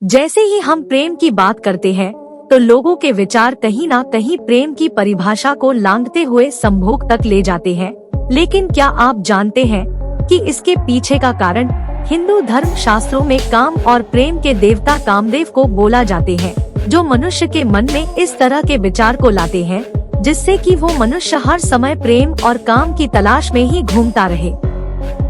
जैसे ही हम प्रेम की बात करते हैं तो लोगों के विचार कहीं ना कहीं प्रेम की परिभाषा को लांघते हुए संभोग तक ले जाते हैं। लेकिन क्या आप जानते हैं कि इसके पीछे का कारण हिंदू धर्म शास्त्रों में काम और प्रेम के देवता कामदेव को बोला जाते हैं, जो मनुष्य के मन में इस तरह के विचार को लाते हैं जिससे कि वो मनुष्य हर समय प्रेम और काम की तलाश में ही घूमता रहे।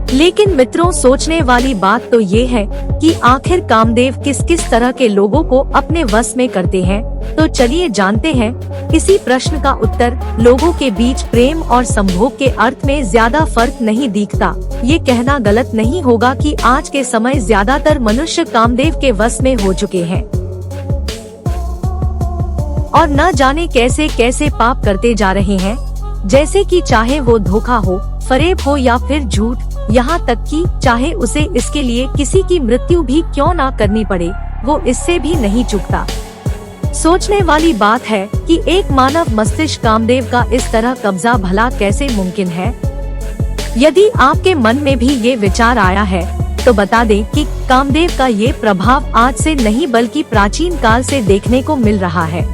लेकिन मित्रों, सोचने वाली बात तो ये है कि आखिर कामदेव किस किस तरह के लोगों को अपने वश में करते हैं। तो चलिए जानते हैं इसी प्रश्न का उत्तर। लोगों के बीच प्रेम और संभोग के अर्थ में ज्यादा फर्क नहीं दिखता। ये कहना गलत नहीं होगा कि आज के समय ज्यादातर मनुष्य कामदेव के वश में हो चुके हैं और न जाने कैसे कैसे पाप करते जा रहे हैं, जैसे कि चाहे वो धोखा हो, फरेब हो या फिर झूठ, यहाँ तक कि चाहे उसे इसके लिए किसी की मृत्यु भी क्यों ना करनी पड़े, वो इससे भी नहीं चूकता। सोचने वाली बात है कि एक मानव मस्तिष्क कामदेव का इस तरह कब्जा भला कैसे मुमकिन है। यदि आपके मन में भी ये विचार आया है तो बता दें कि कामदेव का ये प्रभाव आज से नहीं बल्कि प्राचीन काल से देखने को मिल रहा है।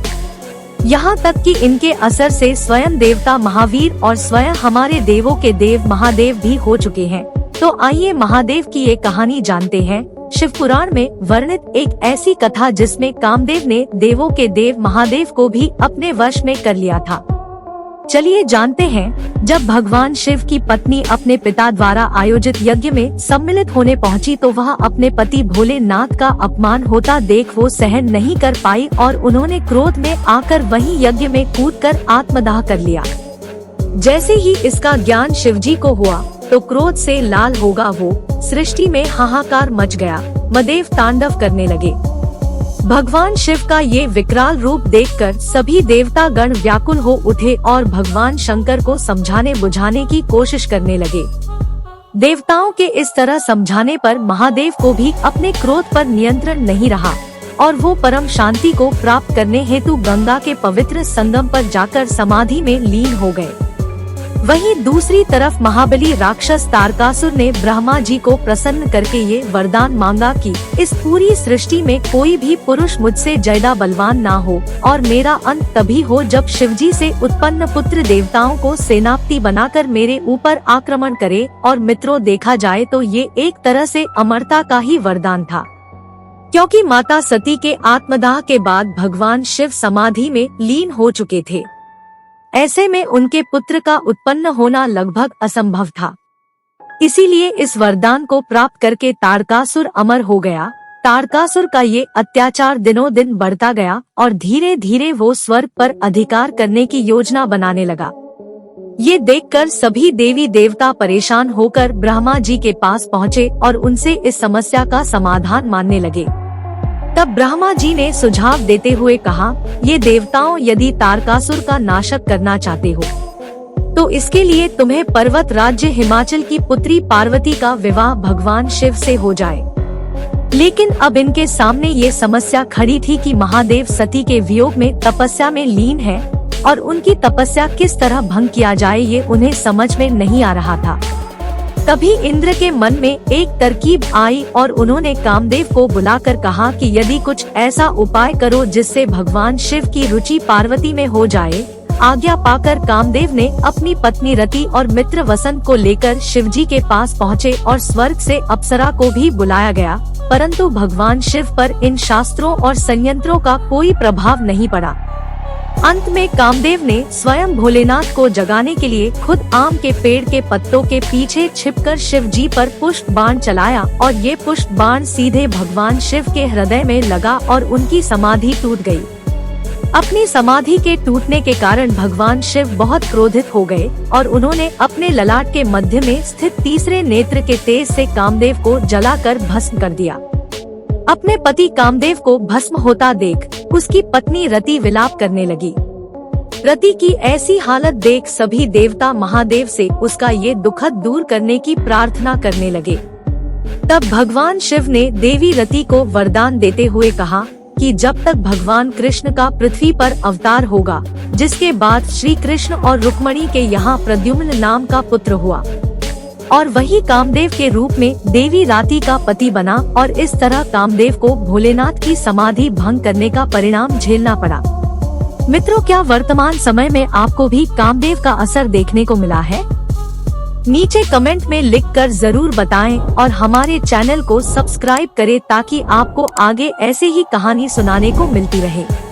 यहाँ तक कि इनके असर से स्वयं देवता महावीर और स्वयं हमारे देवों के देव महादेव भी हो चुके हैं। तो आइए महादेव की एक कहानी जानते हैं। शिव पुराण में वर्णित एक ऐसी कथा जिसमें कामदेव ने देवों के देव महादेव को भी अपने वश में कर लिया था। चलिए जानते हैं। जब भगवान शिव की पत्नी अपने पिता द्वारा आयोजित यज्ञ में सम्मिलित होने पहुंची तो वह अपने पति भोलेनाथ का अपमान होता देख वो सहन नहीं कर पाई और उन्होंने क्रोध में आकर वहीं यज्ञ में कूदकर आत्मदाह कर लिया। जैसे ही इसका ज्ञान शिवजी को हुआ तो क्रोध से लाल होगा वो, सृष्टि में हाहाकार मच गया, महादेव तांडव करने लगे। भगवान शिव का ये विकराल रूप देखकर सभी देवता गण व्याकुल हो उठे और भगवान शंकर को समझाने बुझाने की कोशिश करने लगे। देवताओं के इस तरह समझाने पर महादेव को भी अपने क्रोध पर नियंत्रण नहीं रहा और वो परम शांति को प्राप्त करने हेतु गंगा के पवित्र संगम पर जाकर समाधि में लीन हो गए। वहीं दूसरी तरफ महाबली राक्षस तारकासुर ने ब्रह्मा जी को प्रसन्न करके ये वरदान मांगा कि इस पूरी सृष्टि में कोई भी पुरुष मुझसे ज्यादा बलवान ना हो और मेरा अंत तभी हो जब शिवजी से उत्पन्न पुत्र देवताओं को सेनापति बनाकर मेरे ऊपर आक्रमण करे। और मित्रों, देखा जाए तो ये एक तरह से अमरता का ही वरदान था, क्योंकि माता सती के आत्मदाह के बाद भगवान शिव समाधि में लीन हो चुके थे। ऐसे में उनके पुत्र का उत्पन्न होना लगभग असंभव था। इसीलिए इस वरदान को प्राप्त करके तारकासुर अमर हो गया। तारकासुर का ये अत्याचार दिनों दिन बढ़ता गया और धीरे धीरे वो स्वर्ग पर अधिकार करने की योजना बनाने लगा। ये देखकर सभी देवी देवता परेशान होकर ब्रह्मा जी के पास पहुँचे और उनसे इस समस्या का समाधान मांगने लगे। तब ब्रह्मा जी ने सुझाव देते हुए कहा, ये देवताओं, यदि तारकासुर का नाशक करना चाहते हो तो इसके लिए तुम्हें पर्वत राज्य हिमाचल की पुत्री पार्वती का विवाह भगवान शिव से हो जाए। लेकिन अब इनके सामने ये समस्या खड़ी थी कि महादेव सती के वियोग में तपस्या में लीन है और उनकी तपस्या किस तरह भंग किया जाए ये उन्हें समझ में नहीं आ रहा था। तभी इंद्र के मन में एक तरकीब आई और उन्होंने कामदेव को बुलाकर कहा कि यदि कुछ ऐसा उपाय करो जिससे भगवान शिव की रुचि पार्वती में हो जाए। आज्ञा पाकर कामदेव ने अपनी पत्नी रति और मित्र वसंत को लेकर शिवजी के पास पहुँचे और स्वर्ग से अप्सरा को भी बुलाया गया, परंतु भगवान शिव पर इन शास्त्रों और संयंत्रों का कोई प्रभाव नहीं पड़ा। अंत में कामदेव ने स्वयं भोलेनाथ को जगाने के लिए खुद आम के पेड़ के पत्तों के पीछे छिपकर शिव जी पर पुष्प बाण चलाया और ये पुष्प बाण सीधे भगवान शिव के हृदय में लगा और उनकी समाधि टूट गई। अपनी समाधि के टूटने के कारण भगवान शिव बहुत क्रोधित हो गए और उन्होंने अपने ललाट के मध्य में स्थित तीसरे नेत्र के तेज से कामदेव को जलाकर भस्म कर दिया। अपने पति कामदेव को भस्म होता देख उसकी पत्नी रति विलाप करने लगी। रति की ऐसी हालत देख सभी देवता महादेव से उसका ये दुखद दूर करने की प्रार्थना करने लगे। तब भगवान शिव ने देवी रति को वरदान देते हुए कहा कि जब तक भगवान कृष्ण का पृथ्वी पर अवतार होगा, जिसके बाद श्री कृष्ण और रुक्मणी के यहाँ प्रद्युम्न नाम का पुत्र हुआ और वही कामदेव के रूप में देवी राती का पति बना और इस तरह कामदेव को भोलेनाथ की समाधि भंग करने का परिणाम झेलना पड़ा। मित्रों, क्या वर्तमान समय में आपको भी कामदेव का असर देखने को मिला है? नीचे कमेंट में लिखकर जरूर बताएं और हमारे चैनल को सब्सक्राइब करें ताकि आपको आगे ऐसे ही कहानी सुनाने को मिलती रहे।